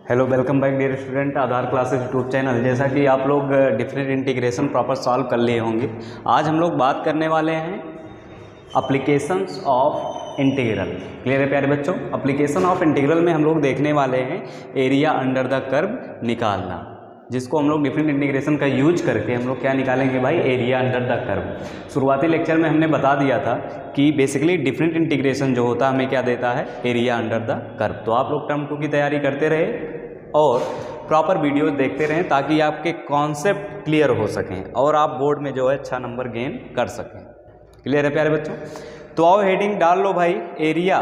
Hello, welcome back dear student Aadhaar classes YouTube channel. जैसा कि आप लोग डिफरेंट इंटीग्रेशन प्रॉपर सॉल्व कर लिए होंगे, आज हम लोग बात करने वाले हैं एप्लीकेशंस ऑफ इंटीग्रल। क्लियर है प्यारे बच्चों? एप्लीकेशन ऑफ इंटीग्रल में हम लोग देखने वाले हैं एरिया अंडर द कर्व निकालना, जिसको हम लोग डिफरेंट इंटीग्रेशन का यूज करके हम लोग क्या निकालेंगे भाई, एरिया अंडर द कर्व। शुरुआती लेक्चर में हमने बता दिया था कि बेसिकली डिफरेंट इंटीग्रेशन जो होता है हमें क्या देता है, एरिया अंडर द कर्व। तो आप लोग टर्म 2 की तैयारी करते रहे और प्रॉपर वीडियोस देखते रहें ताकि आपके कॉन्सेप्ट क्लियर हो सकें और आप बोर्ड में जो है अच्छा नंबर गेन कर सकें। क्लियर है प्यारे बच्चों? तो आओ हेडिंग डाल लो भाई, एरिया,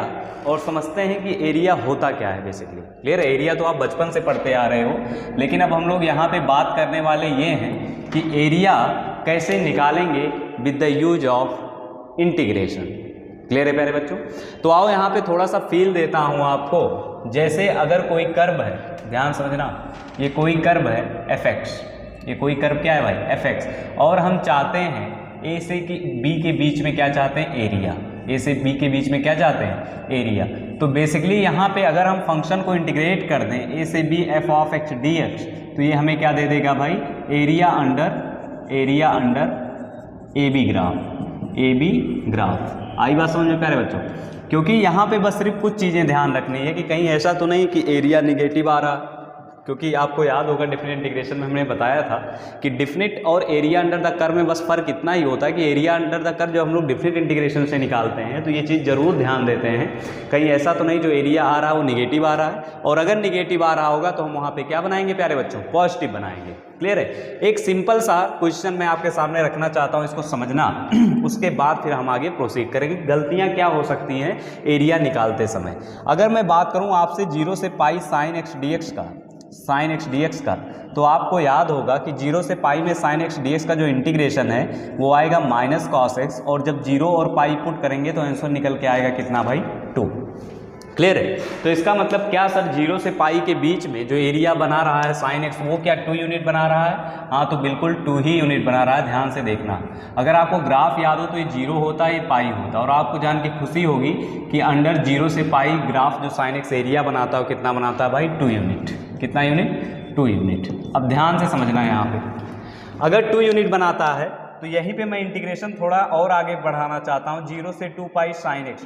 और समझते हैं कि एरिया होता क्या है बेसिकली। क्लियर है? एरिया तो आप बचपन से पढ़ते आ रहे हो, लेकिन अब हम लोग यहाँ पे बात करने वाले ये हैं कि एरिया कैसे निकालेंगे with the use of integration. Clear है प्यारे बच्चों? तो आओ यहाँ पे थोड़ा सा फील देता हूँ आपको। जैसे अगर कोई कर्व है, ध्यान समझना, ये कोई कर्व है fx, ये कोई कर्व क्या है भाई, fx, और हम चाहते हैं ए से बी के बीच में क्या चाहते हैं, एरिया। ए से बी के बीच में क्या चाहते हैं, एरिया। तो बेसिकली यहाँ पे अगर हम फंक्शन को इंटीग्रेट कर दें ए से B F of X D X, तो ये हमें क्या दे देगा भाई, area under A B graph. आई बात समझ में प्यारे बच्चों? क्योंकि यहाँ पे बस सिर्फ कुछ चीज़ें ध्यान रखनी है कि कहीं ऐसा तो नहीं कि एरिया निगेटिव आ रहा, क्योंकि आपको याद होगा डिफरेंट इंटीग्रेशन में हमने बताया था कि डिफरेंट और एरिया अंडर द कर्व में बस फर्क इतना ही होता है कि एरिया अंडर द कर्व जो हम लोग डिफरेंट इंटीग्रेशन से निकालते हैं, तो ये चीज़ जरूर ध्यान देते हैं कहीं ऐसा तो नहीं जो एरिया आ रहा है वो निगेटिव आ रहा है, और अगर निगेटिव आ रहा होगा तो हम वहाँ पे क्या बनाएंगे प्यारे बच्चों, पॉजिटिव बनाएंगे। क्लियर है? एक सिंपल सा क्वेश्चन मैं आपके सामने रखना चाहता हूँ, इसको समझना उसके बाद फिर हम आगे प्रोसीड करेंगे। गलतियाँ क्या हो सकती हैं एरिया निकालते समय। अगर मैं बात करूँ आपसे 0 से pi sine x D x का, तो आपको याद होगा कि 0 से पाई में साइन एक्स डी एक्स का जो इंटीग्रेशन है वो आएगा माइनस कॉस एक्स, और जब 0 और पाई पुट करेंगे तो आंसर निकल के आएगा कितना भाई, 2। क्लियर है? तो इसका मतलब क्या सर, 0 से पाई के बीच में जो एरिया बना रहा है साइन एक्स, वो क्या 2 यूनिट बना रहा है? हाँ, तो बिल्कुल 2 ही यूनिट बना रहा है। ध्यान से देखना, अगर आपको ग्राफ याद हो तो ये 0 होता है, ये पाई होता है, और आपको जान के खुशी होगी कि अंडर 0 से पाई ग्राफ जो साइन एक्स एरिया बनाता है कितना बनाता है भाई, 2 यूनिट। कितना यूनिट? 2 यूनिट। अब ध्यान से समझना है, यहाँ पे अगर 2 यूनिट बनाता है तो यहीं पे मैं इंटीग्रेशन थोड़ा और आगे बढ़ाना चाहता हूँ, 0 से 2 पाई साइन एक्स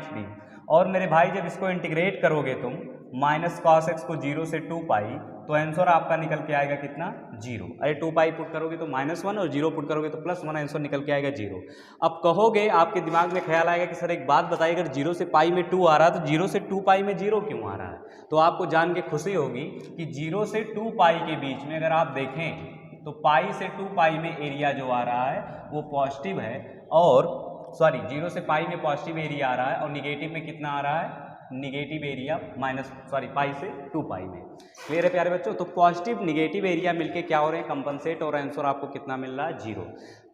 डी, और मेरे भाई जब इसको इंटीग्रेट करोगे तुम माइनस कॉस एक्स को 0 से 2 पाई, तो आंसर आपका निकल के आएगा कितना, 0। अरे 2 पाई पुट करोगे तो -1 और 0 पुट करोगे तो +1, आंसर निकल के आएगा 0। अब कहोगे, आपके दिमाग में ख्याल आएगा कि सर एक बात बताइए, अगर 0 से पाई में 2 आ रहा है तो 0 से 2 पाई में 0 क्यों आ रहा है? तो आपको जान के खुशी होगी कि 0 से 2 पाई के बीच में अगर आप देखें तो पाई से 2 पाई में एरिया जो आ रहा है वो पॉजिटिव है, और 0 से पाई में पॉजिटिव एरिया आ रहा है, और निगेटिव में कितना आ रहा है, निगेटिव एरिया पाई से 2 पाई में। क्लियर है प्यारे बच्चों? तो पॉजिटिव निगेटिव एरिया मिलके क्या हो रहे हैं, कंपनसेट, और आंसर आपको कितना मिल रहा है, 0।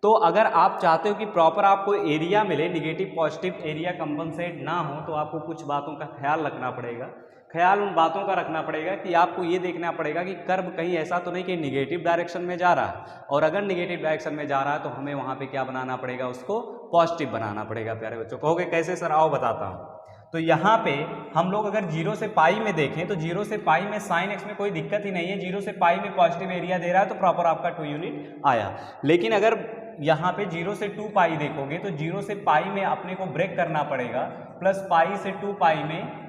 तो अगर आप चाहते हो कि प्रॉपर आपको एरिया मिले, निगेटिव पॉजिटिव एरिया कंपनसेट ना हो, तो आपको कुछ बातों का ख्याल रखना पड़ेगा। ख्याल उन बातों का रखना पड़ेगा कि आपको ये देखना पड़ेगा कि कर्व कहीं ऐसा तो नहीं कि निगेटिव डायरेक्शन में जा रहा है, और अगर निगेटिव डायरेक्शन में जा रहा है तो हमें वहाँ पे क्या बनाना पड़ेगा, उसको पॉजिटिव बनाना पड़ेगा। प्यारे बच्चों, कहोगे कैसे सर? आओ बताता हूँ। तो यहाँ पे हम लोग अगर 0 से पाई में देखें तो 0 से पाई में साइन एक्स में कोई दिक्कत ही नहीं है, 0 से पाई में पॉजिटिव एरिया दे रहा है तो प्रॉपर आपका 2 यूनिट आया। लेकिन अगर यहाँ पे 0 से 2 पाई देखोगे तो 0 से पाई में अपने को ब्रेक करना पड़ेगा, प्लस पाई से 2 पाई में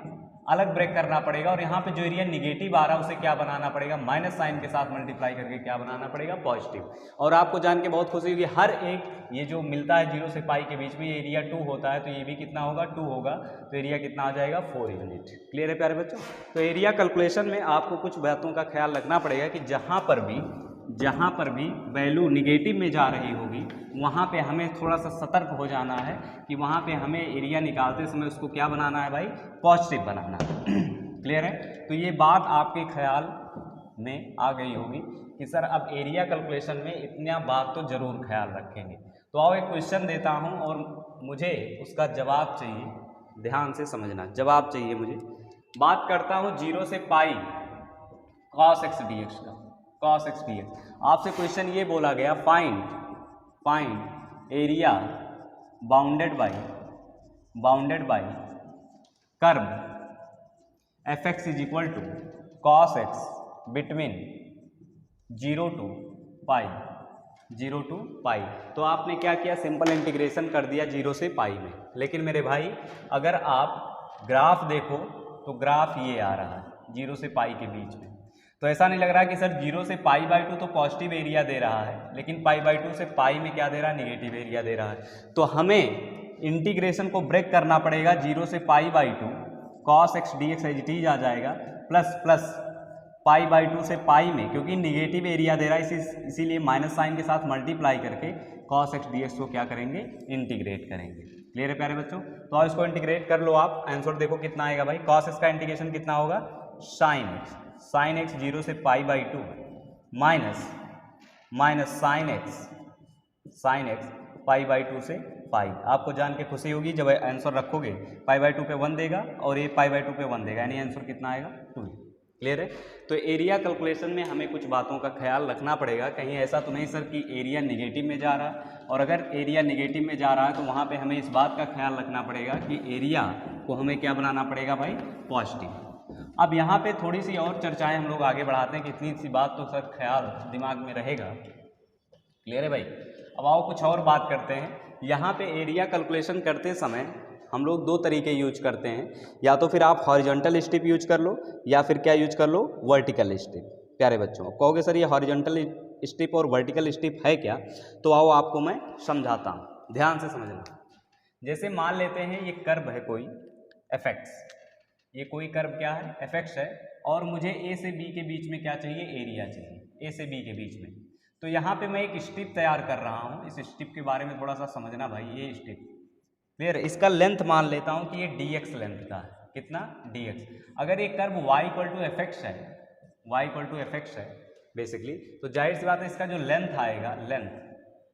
अलग ब्रेक करना पड़ेगा, और यहाँ पे जो एरिया निगेटिव आ रहा है उसे क्या बनाना पड़ेगा, माइनस साइन के साथ मल्टीप्लाई करके क्या बनाना पड़ेगा, पॉजिटिव। और आपको जान के बहुत खुशी होगी, हर एक ये जो मिलता है 0 से पाई के बीच में, ये एरिया 2 होता है, तो ये भी कितना होगा, 2 होगा, तो एरिया कितना आ जाएगा, 4 यूनिट। क्लियर है प्यारे बच्चों? तो एरिया कैलकुलेशन में आपको कुछ बातों का ख्याल रखना पड़ेगा कि जहाँ पर भी वैल्यू निगेटिव में जा रही होगी वहाँ पे हमें थोड़ा सा सतर्क हो जाना है कि वहाँ पे हमें एरिया निकालते समय उसको क्या बनाना है भाई, पॉजिटिव बनाना है। क्लियर है? तो ये बात आपके ख्याल में आ गई होगी कि सर अब एरिया कैलकुलेशन में इतना बात तो जरूर ख्याल रखेंगे। तो आओ एक क्वेश्चन देता हूँ और मुझे उसका जवाब चाहिए, ध्यान से समझना, जवाब चाहिए मुझे। बात करता हूँ 0 से pi cos x D x का, कॉस एक्स डी एक्स। आपसे क्वेश्चन ये बोला गया, find area bounded by curve f x is equal to cos x between 0 to pi, 0 to pi. तो आपने क्या किया, सिंपल इंटीग्रेशन कर दिया 0 से पाई में। लेकिन मेरे भाई अगर आप ग्राफ देखो तो ग्राफ ये आ रहा है 0 से पाई के बीच में, तो ऐसा नहीं लग रहा कि सर 0 से पाई बाई 2 तो पॉजिटिव एरिया दे रहा है, लेकिन पाई बाई 2 से पाई में क्या दे रहा है, निगेटिव एरिया दे रहा है। तो हमें इंटीग्रेशन को ब्रेक करना पड़ेगा 0 से pi by 2, cos x D X as it is आ जाएगा, प्लस पाई बाई 2 से पाई में, क्योंकि निगेटिव एरिया दे रहा है इसीलिए माइनस साइन के साथ मल्टीप्लाई करके कॉस एक्स डी एक्स को क्या करेंगे, इंटीग्रेट करेंगे। क्लियर है प्यारे बच्चों? तो आप इसको इंटीग्रेट कर लो, आप आंसर देखो कितना आएगा भाई। कॉस एक्स का इंटीग्रेशन कितना होगा, साइन एक्स 0 से pi by 2 minus sine x pi by 2 से पाई। आपको जान के खुशी होगी जब आंसर रखोगे पाई बाई 2 पे 1 देगा और ये पाई बाई 2 पे 1 देगा, यानी आंसर कितना आएगा, 2। क्लियर है? तो एरिया कैलकुलेशन में हमें कुछ बातों का ख्याल रखना पड़ेगा। कहीं ऐसा तो नहीं सर कि एरिया नेगेटिव में जा रहा है, और अगर एरिया नेगेटिव में जा रहा है तो वहाँ पे हमें इस बात का ख्याल रखना पड़ेगा कि एरिया को हमें क्या बनाना पड़ेगा भाई, पॉजिटिव। अब यहाँ पे थोड़ी सी और चर्चाएं हम लोग आगे बढ़ाते हैं कि इतनी सी बात तो सर ख्याल दिमाग में रहेगा। क्लियर है भाई? अब आओ कुछ और बात करते हैं। यहाँ पे एरिया कैलकुलेशन करते समय हम लोग 2 तरीके यूज करते हैं, या तो फिर आप हॉरिजॉन्टल स्ट्रिप यूज कर लो या फिर क्या यूज कर लो, वर्टिकल स्ट्रिप। प्यारे बच्चों कहोगे सर ये हॉरिजॉन्टल स्ट्रिप और वर्टिकल स्ट्रिप है क्या, तो आओ आपको मैं समझाता हूँ, ध्यान से समझना। जैसे मान लेते हैं ये कर्व है कोई एफ एक्स, ये कोई कर्व क्या है, एफ एक्स है, और मुझे ए से बी के बीच में क्या चाहिए, एरिया चाहिए, ए से बी के बीच में। तो यहाँ पे मैं एक स्ट्रिप तैयार कर रहा हूँ, इस स्ट्रिप के बारे में थोड़ा सा समझना भाई। ये स्ट्रिप क्लियर, इसका लेंथ मान लेता हूँ कि ये dx लेंथ का है, कितना, dx। अगर ये curve y equal to f x है, y equal to f x है बेसिकली, तो जाहिर सी बात है इसका जो लेंथ आएगा, लेंथ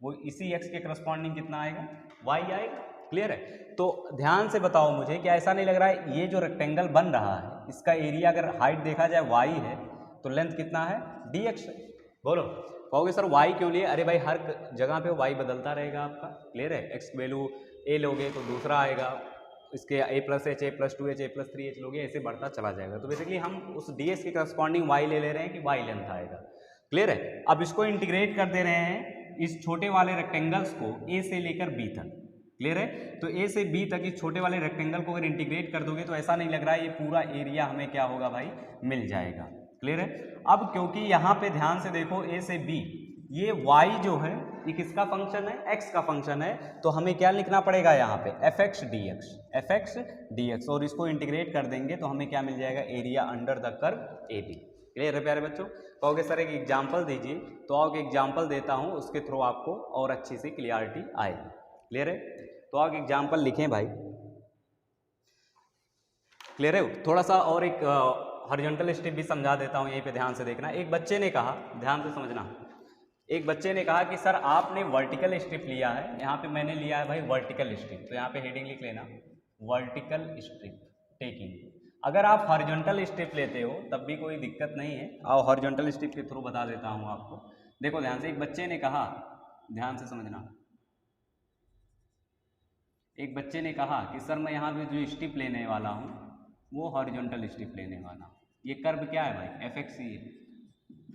वो इसी x के करस्पॉन्डिंग कितना आएगा, y आएगा। क्लियर है? तो ध्यान से बताओ मुझे, क्या ऐसा नहीं लग रहा है ये जो रेक्टेंगल बन रहा है इसका एरिया अगर हाइट देखा जाए y है तो लेंथ कितना है, dx है। बोलो, कहोगे सर y क्यों लिए, अरे भाई हर जगह पे y बदलता रहेगा आपका। क्लियर है? x वैल्यू a लोगे तो दूसरा आएगा, इसके a plus H, a plus 2h, a plus 3h लोगे, ऐसे बढ़ता चला जाएगा। तो बेसिकली हम उस ds के करस्पॉन्डिंग y ले रहे हैं कि y लेंथ आएगा। क्लियर है? अब इसको इंटीग्रेट कर दे रहे हैं इस छोटे वाले रेक्टेंगल्स को a से लेकर b तक। क्लियर है? तो a से b तक इस छोटे वाले रेक्टेंगल को अगर इंटीग्रेट कर दोगे तो ऐसा नहीं लग रहा है ये पूरा एरिया हमें क्या होगा भाई, मिल जाएगा। क्लियर है? अब क्योंकि यहाँ पे ध्यान से देखो a से b, ये y जो है ये किसका फंक्शन है, x का फंक्शन है, तो हमें क्या लिखना पड़ेगा यहाँ पे, एफ एक्स डी एक्स, और इसको इंटीग्रेट कर देंगे तो हमें क्या मिल जाएगा, area under the curve a b. Clear है प्यारे बच्चों? कहोगे सर एक एग्जाम्पल दीजिए, तो आओ एग्जाम्पल देता हूँ, उसके थ्रू आपको और अच्छी सी क्लियरिटी आएगी। क्लियर है? तो आओ एग्जाम्पल लिखें भाई। क्लियर है? थोड़ा सा और एक हॉरिजॉन्टल स्ट्रिप भी समझा देता हूँ, यहीं पे ध्यान से देखना। एक बच्चे ने कहा, ध्यान से समझना, एक बच्चे ने कहा कि सर आपने वर्टिकल स्ट्रिप लिया है, यहाँ पे मैंने लिया है भाई वर्टिकल स्ट्रिप, तो यहाँ पे हेडिंग लिख लेना, वर्टिकल स्ट्रिप टेकिंग। अगर आप हॉरिजॉन्टल स्ट्रिप लेते हो तब भी कोई दिक्कत नहीं है, और हॉरिजॉन्टल स्ट्रिप के थ्रू बता देता हूँ आपको। देखो ध्यान से, एक बच्चे ने कहा, ध्यान से समझना, एक बच्चे ने कहा कि सर मैं यहाँ पे जो स्ट्रिप लेने वाला हूँ वो हॉरिजॉन्टल स्ट्रिप लेने वाला हूँ। ये कर्व क्या है भाई, f x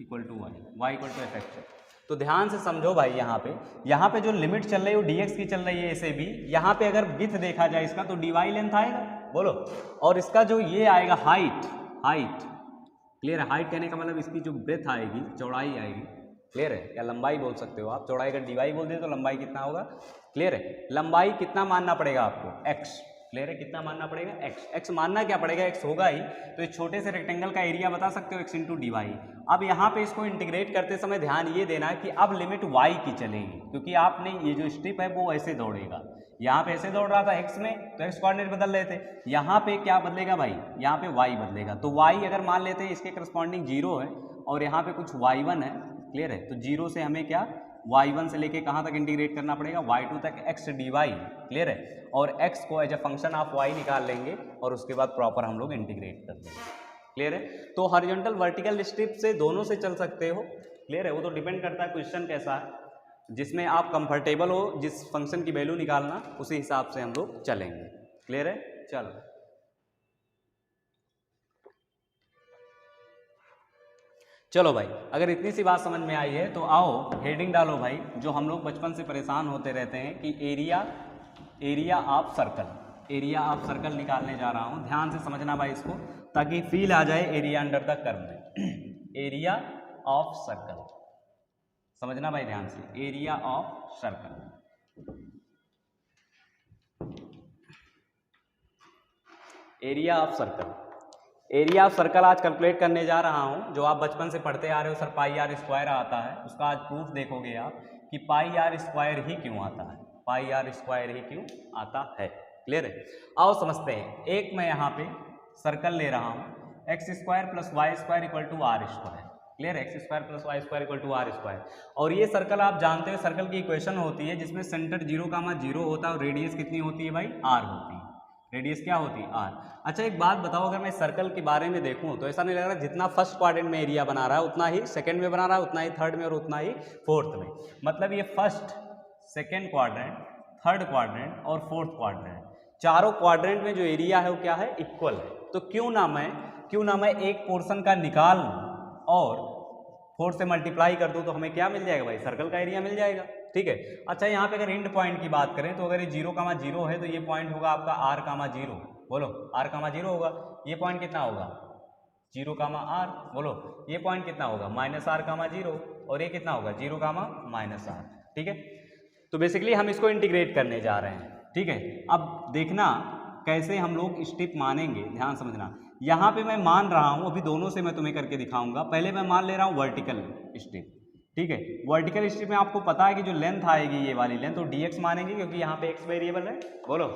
equal to y equal to f x है। तो ध्यान से समझो भाई, यहाँ पे जो लिमिट चल रही है वो dx की चल रही है, ऐसे भी यहाँ पे अगर विड्थ देखा जाए इसका तो dy लेंथ आएगा, बोलो, और इसका जो ये आएगा हाइट, क्लियर है? हाइट कहने का मतलब इसकी जो ब्रेथ आएगी, चौड़ाई आएगी। क्लियर है? या लंबाई बोल सकते हो आप, चौड़ाई अगर dy बोल दे तो लंबाई कितना होगा। क्लियर है? लंबाई कितना मानना पड़ेगा आपको, x। क्लियर है? कितना मानना पड़ेगा, x मानना क्या पड़ेगा, x होगा ही, तो इस छोटे से रेक्टेंगल का एरिया बता सकते हो, x इंटू डी वाई। अब यहाँ पे इसको इंटीग्रेट करते समय ध्यान ये देना है कि अब लिमिट y की चलेगी, क्योंकि आपने ये जो स्ट्रिप है वो ऐसे दौड़ेगा, यहाँ पे ऐसे दौड़ रहा था x में, तो x कोऑर्डिनेट बदल रहे थे, यहाँ पे क्या बदलेगा भाई, यहाँ पे y बदलेगा। तो y अगर मान लेते हैं इसके करस्पॉन्डिंग 0 है और यहाँ पे कुछ y1 है। क्लियर है? तो 0 से हमें क्या, y1 से लेके कहाँ तक इंटीग्रेट करना पड़ेगा, y2 तक x dy। क्लियर है? और x को as a function of y निकाल लेंगे और उसके बाद प्रॉपर हम लोग इंटीग्रेट कर देंगे। क्लियर है? तो हॉरिजॉन्टल वर्टिकल स्ट्रिप से दोनों से चल सकते हो। क्लियर है? वो तो डिपेंड करता है क्वेश्चन कैसा है, जिसमें आप कंफर्टेबल हो, जिस फंक्शन की वैल्यू निकालना उसी हिसाब से हम लोग चलेंगे। क्लियर है? चलो चलो भाई, अगर इतनी सी बात समझ में आई है तो आओ हेडिंग डालो भाई, जो हम लोग बचपन से परेशान होते रहते हैं कि एरिया ऑफ सर्कल निकालने जा रहा हूँ। ध्यान से समझना भाई इसको, ताकि फील आ जाए एरिया अंडर द कर्व में। एरिया ऑफ सर्कल समझना भाई ध्यान से, area of circle. Area of circle आज कैलकुलेट करने जा रहा हूं। जो आप बचपन से पढ़ते आ रहे हो सर पाई आर स्क्वायर आता है, उसका आज प्रूफ देखोगे आप कि पाई आर स्क्वायर ही क्यों आता है, पाई आर स्क्वायर ही क्यों आता है। क्लियर है? आओ समझते हैं। एक मैं यहाँ पे सर्कल ले रहा हूँ x square plus y square equal to r square. Clear? X square plus y square equal to r square. और ये सर्कल आप जानते हो सर्कल की इक्वेशन होती है जिसमें सेंटर 0,0 होता है और रेडियस कितनी होती है भाई, आर होती है। रेडियस क्या होती है, आर। अच्छा एक बात बताओ, अगर मैं सर्कल के बारे में देखूं तो ऐसा नहीं लग रहा जितना फर्स्ट क्वाड्रेंट में एरिया बना रहा है उतना ही सेकंड में बना रहा है, उतना ही थर्ड में और उतना ही फोर्थ में। मतलब ये first, second quadrant, third quadrant और फोर्थ क्वाड्रेंट, चारों क्वाड्रेंट में जो एरिया है वो क्या है, इक्वल है। तो क्यों ना मैं एक पोर्शन का निकाल और 4 से मल्टीप्लाई कर दूं तो हमें क्या मिल जाएगा भाई, सर्कल का एरिया मिल जाएगा। ठीक है? अच्छा यहाँ पे अगर एंड पॉइंट की बात करें तो अगर ये 0,0 है तो ये पॉइंट होगा आपका r,0। बोलो r,0 होगा। ये पॉइंट कितना होगा, 0,r। बोलो ये पॉइंट कितना होगा, -r,0। और ये कितना होगा, 0,-r। ठीक है? तो बेसिकली हम इसको इंटीग्रेट करने जा रहे हैं। ठीक है? अब देखना कैसे हम लोग स्टेप मानेंगे, ध्यान समझना। यहाँ पे मैं मान रहा हूँ, अभी दोनों से मैं तुम्हें करके दिखाऊंगा। पहले मैं मान ले रहा हूँ वर्टिकल स्टेप। ठीक है? वर्टिकल स्टेप में आपको पता है कि जो लेंथ आएगी ये वाली लेंथ, तो dx मानेंगे क्योंकि यहाँ पे x वेरिएबल है। बोलो,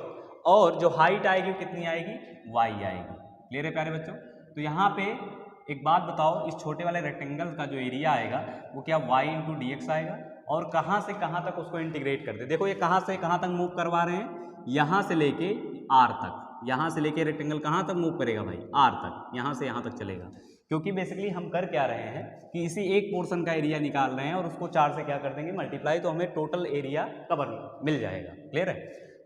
और जो हाइट आएगी कितनी आएगी, y आएगी। क्लियर है प्यारे बच्चों? तो यहाँ पे एक बात बताओ, इस छोटे वाले रेक्टेंगल का जो एरिया आएगा वो क्या y इंटू dx आएगा। और कहाँ से कहाँ तक उसको इंटीग्रेट करते, देखो ये कहाँ से कहाँ तक मूव करवा रहे हैं, यहाँ से लेके r तक। यहाँ से लेके रेक्टेंगल कहाँ तक मूव करेगा भाई, r तक। यहाँ से यहाँ तक चलेगा, क्योंकि बेसिकली हम कर क्या रहे हैं कि इसी एक पोर्शन का एरिया निकाल रहे हैं और उसको 4 से क्या कर देंगे, मल्टीप्लाई, तो हमें टोटल एरिया कवर मिल जाएगा। क्लियर है?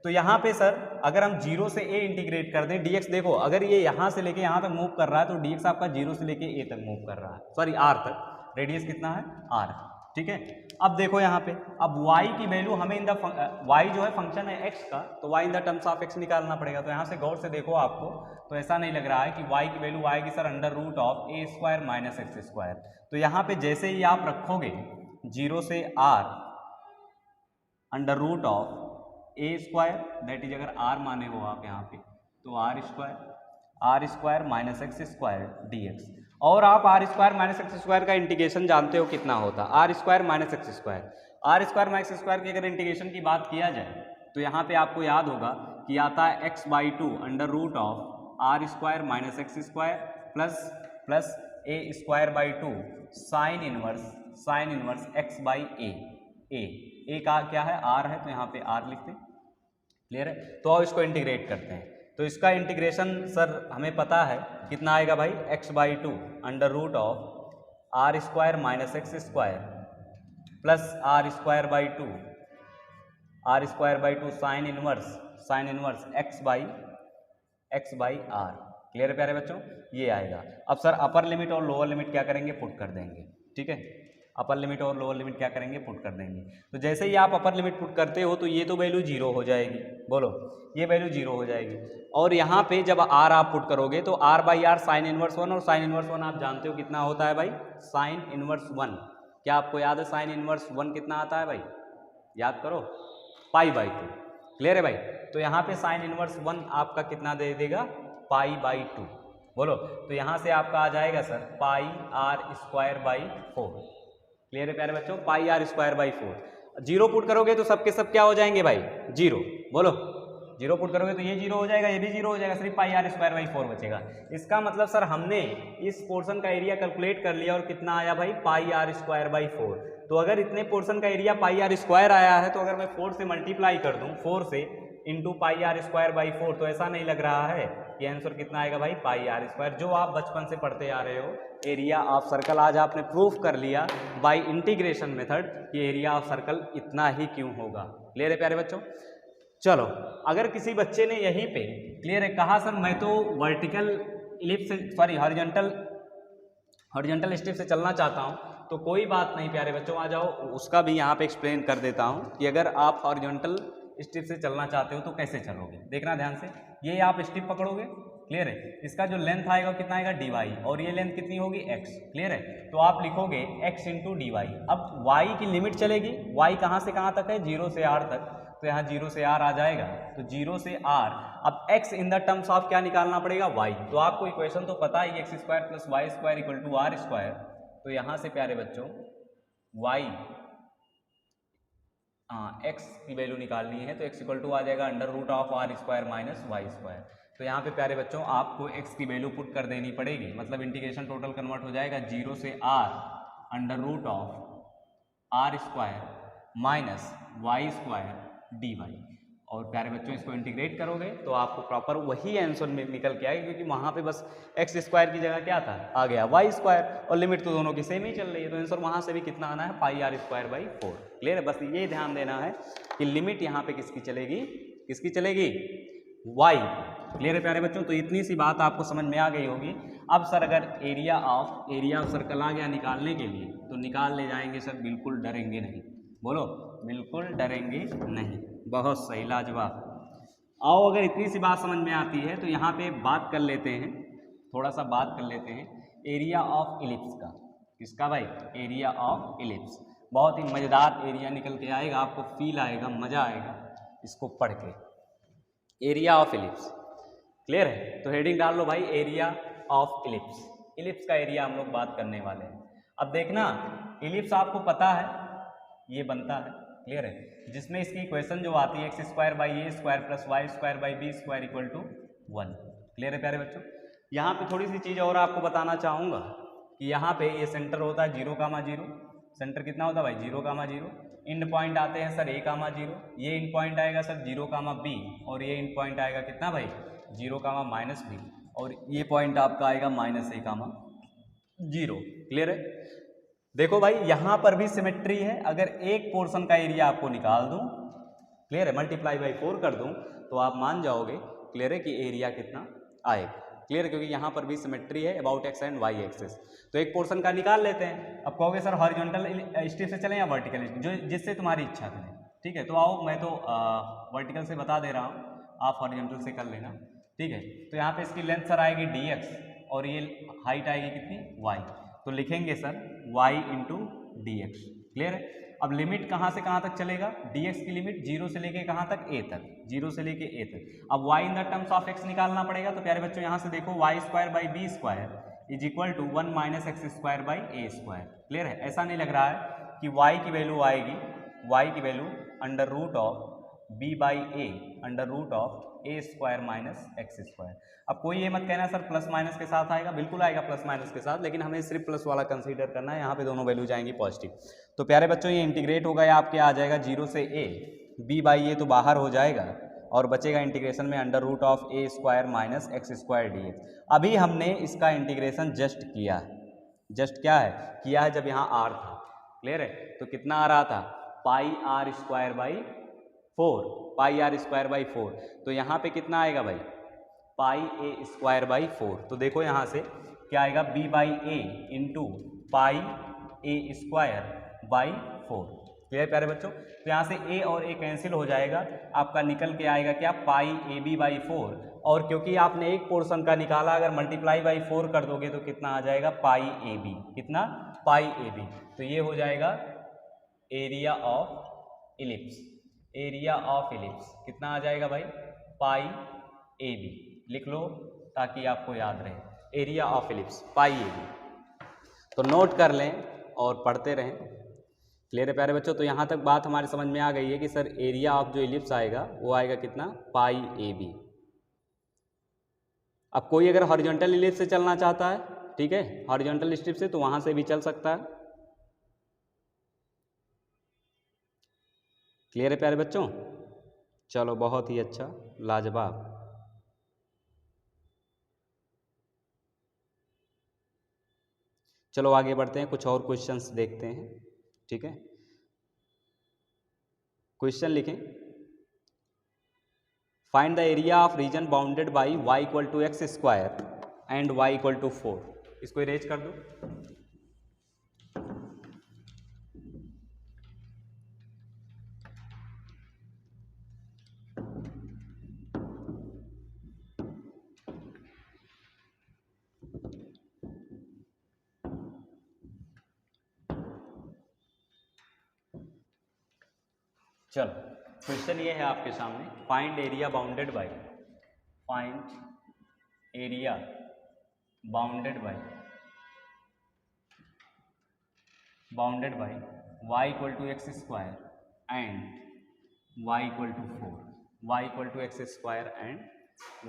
तो यहाँ पे सर अगर हम 0 से a इंटीग्रेट कर दें, dx देखो अगर ये यहाँ से लेके यहाँ तक मूव कर रहा है तो dx आपका 0 से लेके a तक मूव कर रहा है, सॉरी r तक। रेडियस कितना है, r। ठीक है? अब देखो यहाँ पे, अब y की वैल्यू हमें इन द y जो है फंक्शन है x का, तो y in the terms of x निकालना पड़ेगा। तो यहाँ से गौर से देखो आपको, तो ऐसा नहीं लग रहा है कि y की वैल्यू आएगी सर √(a² - x²). तो यहाँ पे जैसे ही आप रखोगे 0 से r √(a²), दैट इज अगर r माने हो आप यहाँ पे तो r² - x² dx। और आप r² - x² का इंटीग्रेशन जानते हो कितना होता है, r² - x²। r² - x² की अगर इंटीग्रेशन की बात किया जाए तो यहाँ पे आपको याद होगा कि आता है x/2 √(r² - x² plus a²/2 sin inverse x/a। a का क्या है, r है, तो यहाँ पे r लिखते हैं। क्लियर है? तो अब इसको इंटीग्रेट करते हैं। तो इसका इंटीग्रेशन सर हमें पता है कितना आएगा भाई, x/2 √(r² - x² plus r²/2 sin inverse x/r। Clear है प्यारे बच्चों? ये आएगा। अब सर अपर लिमिट और लोअर लिमिट क्या करेंगे, पुट कर देंगे। ठीक है? अपर लिमिट और लोअर लिमिट क्या करेंगे, पुट कर देंगे। तो जैसे ही आप अपर लिमिट पुट करते हो तो ये तो वैल्यू 0 हो जाएगी। बोलो, ये वैल्यू 0 हो जाएगी। और यहाँ पे जब r आप पुट करोगे तो r/r sin इनवर्स 1, और sin इनवर्स 1 आप जानते हो कितना होता है भाई, sin इनवर्स 1। क्या आपको याद है sin इनवर्स 1 कितना आता है भाई, याद करो, π/2। क्लियर है भाई? तो यहाँ पे sin इनवर्स 1 आपका कितना दे देगा, π/2। बोलो, तो यहाँ से आपका आ जाएगा सर πr²/4। क्लियर है प्यारे बच्चों, πr²/4। 0 पुट करोगे तो सबके सब क्या हो जाएंगे भाई, 0। बोलो, 0 पुट करोगे तो ये 0 हो जाएगा, ये भी 0 हो जाएगा, सिर्फ πr²/4 बचेगा। इसका मतलब सर हमने इस पोर्शन का एरिया कैलकुलेट कर लिया और कितना आया भाई, πr²/4। तो अगर इतने पोर्शन का एरिया πr² आया है तो अगर मैं 4 से मल्टीप्लाई कर दूं, 4 से इंटू πr²/4, तो ऐसा नहीं लग रहा है कि आंसर कितना आएगा भाई, πr²। जो आप बचपन से पढ़ते आ रहे हो, एरिया ऑफ सर्कल, आज आपने प्रूफ कर लिया बाय इंटीग्रेशन मेथड कि एरिया ऑफ सर्कल इतना ही क्यों होगा। क्लियर है प्यारे बच्चों? चलो, अगर किसी बच्चे ने यहीं पे, क्लियर है, कहा सर मैं तो vertical ellipse, sorry horizontal step से चलना चाहता हूँ तो कोई बात नहीं प्यारे बच्चों, आ जाओ, उसका भी यहाँ पे एक्सप्लेन कर देता हूँ कि अगर आप हॉरिजॉन्टल स्टेप से चलना चाहते हो तो कैसे चलोगे। देखना ध्यान से, ये आप स्टेप पकड़ोगे, क्लियर है, इसका जो लेंथ आएगा कितना आएगा dy, और ये लेंथ कितनी होगी x, क्लियर है। तो आप लिखोगे x इंटू dy। अब y की लिमिट चलेगी, y कहाँ से कहाँ तक है, 0 से r तक, तो यहाँ 0 से r आ जाएगा, तो 0 से r। अब x in the terms of क्या निकालना पड़ेगा, y। तो आपको इक्वेशन तो पता ही, x square plus y square equal to r square. तो यहाँ से प्यारे बच्चों y, x की वैल्यू निकालनी है, तो x इक्वल टू आ जाएगा under root of r square minus y square. तो यहाँ पे प्यारे बच्चों आपको x की वैल्यू पुट कर देनी पड़ेगी, मतलब इंटीग्रेशन टोटल कन्वर्ट हो जाएगा 0 से r under root of r square minus y square d y. और प्यारे बच्चों इसको इंटीग्रेट करोगे तो आपको प्रॉपर वही आंसर में निकल के आएगा, क्योंकि वहाँ पे बस एक्स स्क्वायर की जगह क्या था, आ गया वाई स्क्वायर, और लिमिट तो दोनों की सेम ही चल रही है, तो आंसर वहाँ से भी कितना आना है, पाई आर स्क्वायर बाई 4। क्लियर है, बस ये ध्यान देना है कि लिमिट यहाँ पे किसकी चलेगी, किसकी चलेगी, वाई। क्लियर है प्यारे बच्चों, तो इतनी सी बात आपको समझ में आ गई होगी। अब सर अगर एरिया ऑफ सर्कल आ गया निकालने के लिए, तो निकाल ले जाएंगे सर, बिल्कुल डरेंगे नहीं, बोलो बिल्कुल डरेंगे नहीं, बहुत सही, लाजवाब। आओ, अगर इतनी सी बात समझ में आती है तो यहाँ पे बात कर लेते हैं, थोड़ा सा बात कर लेते हैं एरिया ऑफ इलिप्स का। किसका भाई, एरिया ऑफ इलिप्स। बहुत ही मज़ेदार एरिया निकल के आएगा, आपको फील आएगा, मज़ा आएगा इसको पढ़ के। एरिया ऑफ इलिप्स, क्लियर है, तो हेडिंग डाल लो भाई, एरिया ऑफ इलिप्स। इलिप्स का एरिया हम लोग बात करने वाले हैं। अब देखना, इलिप्स आपको पता है ये बनता है, क्लियर है, जिसमें इसकी इक्वेशन जो आती है x square by a square plus y square by b square equal to 1। Clear है प्यारे बच्चों। यहाँ पे थोड़ी सी चीज़ और आपको बताना चाहूँगा कि यहाँ पे ये सेंटर होता है 0,0, सेंटर कितना होता है भाई 0,0, इंड पॉइंट आते हैं सर a,0, ये इंड पॉइंट आएगा सर 0,b, और ये इंड पॉइंट आएगा कितना भाई 0,-b, और ये पॉइंट आपका आएगा -a,0। क्लियर है। देखो भाई यहाँ पर भी सिमेट्री है, अगर एक पोर्शन का एरिया आपको निकाल दूं, क्लियर है, मल्टीप्लाई बाई 4 कर दूं, तो आप मान जाओगे, क्लियर है, कि एरिया कितना आएगा। क्लियर है, क्योंकि यहाँ पर भी सिमेट्री है about x and y axis. तो एक पोर्शन का निकाल लेते हैं। अब कहोगे सर हॉरिजॉन्टल स्टेप से चलें या वर्टिकल, जो जिससे तुम्हारी इच्छा करें, ठीक है। तो आओ, मैं तो वर्टिकल से बता दे रहा हूँ, आप हॉरिजॉन्टल से कर लेना, ठीक है। तो यहाँ पे इसकी लेंथ सर आएगी dx, और ये हाइट आएगी कितनी y, तो लिखेंगे sir y into D x. Clear है। अब लिमिट कहाँ से कहाँ तक चलेगा, dx की लिमिट 0 से लेके कहाँ तक, a तक, 0 से लेके a तक। अब y in the terms of x निकालना पड़ेगा, तो प्यारे बच्चों यहाँ से देखो y square by b square is equal to 1 minus x square by a square. Clear है। ऐसा नहीं लग रहा है कि y की वैल्यू आएगी, y की value under root of b by a under root of a square minus x square. अब कोई ये मत कहना सर प्लस माइनस के साथ आएगा, बिल्कुल आएगा प्लस माइनस के साथ, लेकिन हमें सिर्फ प्लस वाला कंसीडर करना है, यहाँ पे दोनों वैल्यू जाएंगी पॉजिटिव। तो प्यारे बच्चों ये इंटीग्रेट होगा, या आपके आ जाएगा 0 से a, b बाई ए तो बाहर हो जाएगा, और बचेगा इंटीग्रेशन में under root of a square minus x square d x. अभी हमने इसका इंटीग्रेशन जस्ट किया, जस्ट क्या है किया है, जब यहाँ r था। क्लियर है। तो कितना आ रहा था, pi R square by 4, pi R square by 4। तो यहाँ पे कितना आएगा भाई, पाई ए स्क्वायर बाई 4। तो देखो यहाँ से क्या आएगा, b by A into pi A square by 4। Clear प्यारे बच्चों। तो यहाँ से a और a कैंसिल हो जाएगा, आपका निकल के आएगा क्या, पाई ए बी बाई 4। और क्योंकि आपने एक पोर्शन का निकाला, अगर मल्टीप्लाई बाई 4 कर दोगे तो कितना आ जाएगा, पाई ए बी, कितना, पाई ए बी। तो ये हो जाएगा area of ellipse. Area of ellipse कितना आ जाएगा भाई, पाई ए बी। लिख लो ताकि आपको याद रहे, area of ellipse pi a b. तो नोट कर लें और पढ़ते रहें। क्लियर है प्यारे बच्चों। तो यहाँ तक बात हमारी समझ में आ गई है कि सर एरिया ऑफ जो इलिप्स आएगा वो आएगा कितना, पाई ए बी। अब कोई अगर हॉरिजॉन्टल इलिप्स से चलना चाहता है, ठीक है, हॉरिजॉन्टल स्ट्रिप से, तो वहां से भी चल सकता है। क्लियर है प्यारे बच्चों। चलो बहुत ही अच्छा, लाजवाब। चलो आगे बढ़ते हैं, कुछ और क्वेश्चंस देखते हैं, ठीक है। क्वेश्चन लिखें, find the area of region bounded by y equal to x square and y equal to 4। इसको इरेज कर दो। चलो क्वेश्चन ये है आपके सामने, find area bounded by, find area bounded by y equal to x square and y equal to 4, y equal to x square and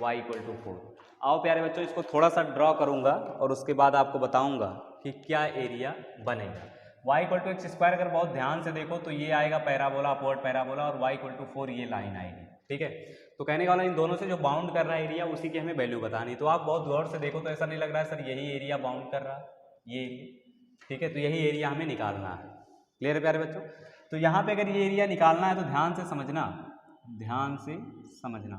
y equal to 4। आओ प्यारे बच्चों, इसको थोड़ा सा ड्रॉ करूंगा और उसके बाद आपको बताऊंगा कि क्या एरिया बनेगा। y equal to x square अगर बहुत ध्यान से देखो तो ये आएगा पैराबोला, अपवर्ड पैराबोला, और y इक्वल टू 4 ये लाइन आएगी, ठीक है। तो कहने का वाला इन दोनों से जो बाउंड कर रहा है एरिया, उसी की हमें वैल्यू बतानी। तो आप बहुत गौर से देखो तो ऐसा नहीं लग रहा है सर यही एरिया बाउंड कर रहा है, ये एरिया, ठीक है। तो यही एरिया हमें निकालना है। क्लियर है प्यारे बच्चों? तो यहाँ पे अगर ये एरिया निकालना है तो ध्यान से समझना, ध्यान से समझना,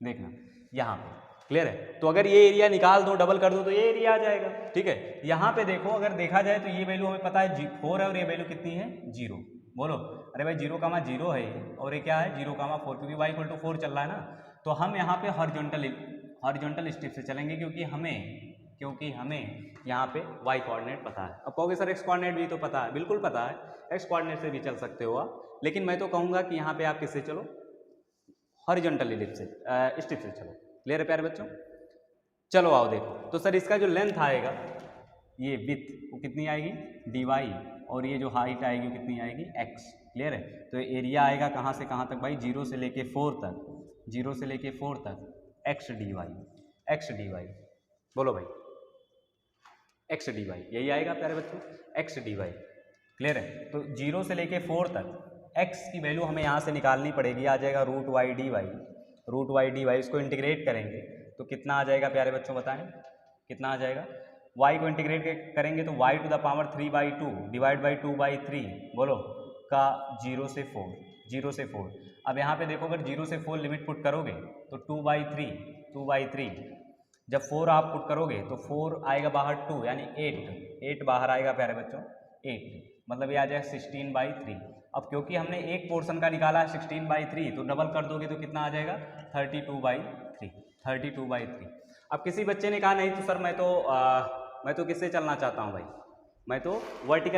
देखना यहाँ पे। क्लियर है? तो अगर ये एरिया निकाल दो, डबल कर दो तो ये एरिया आ जाएगा, ठीक है। यहाँ पे देखो, अगर देखा जाए तो ये वैल्यू हमें पता है 4 है और ये वैल्यू कितनी है 0। बोलो, अरे भाई 0,0 है ये, और ये क्या है 0,4, क्योंकि y इक्वल टू 4 चल रहा है ना। तो हम यहाँ पे हॉरिजॉन्टल स्टेप से चलेंगे, क्योंकि हमें यहाँ पे y कोऑर्डिनेट पता है। अब कहोगे सर x कोऑर्डिनेट भी तो पता है, बिल्कुल पता है, x कोऑर्डिनेट से भी चल सकते हो आप, लेकिन मैं तो कहूँगा कि यहाँ पे आप किससे चलो, हॉरिजॉन्टल स्टेप से चलो। क्लियर है प्यारे बच्चों? चलो आओ देखो, तो सर इसका जो लेंथ आएगा, ये विथ वो कितनी आएगी dy, और ये जो हाइट आएगी कितनी आएगी x। क्लियर है? तो एरिया आएगा कहाँ से कहाँ तक भाई, 0 से लेके 4 तक, 0 से लेके 4 तक x dy। बोलो भाई x dy, यही आएगा प्यारे बच्चों, x dy। क्लियर है? तो 0 से लेके 4 तक x की वैल्यू हमें यहाँ से निकालनी पड़ेगी, आ जाएगा रूट y dy। इसको इंटीग्रेट करेंगे तो कितना आ जाएगा प्यारे बच्चों, बताएं कितना आ जाएगा। y को इंटीग्रेट करेंगे तो y to the power 3/2 divide by 2/3, बोलो, का 0 से 4। अब यहाँ पे देखो, अगर 0 से 4 लिमिट पुट करोगे तो 2/3, जब 4 आप पुट करोगे तो 4 आएगा बाहर 2, यानी 8 बाहर आएगा प्यारे बच्चों, 8 मतलब ये आ जाएगा 16/3। अब क्योंकि हमने एक पोर्शन का निकाला है 16/3, तो डबल कर दोगे तो कितना आ जाएगा 32/3। अब किसी बच्चे ने कहा नहीं तो सर मैं तो किससे चलना चाहता हूँ भाई, मैं तो वर्टिकल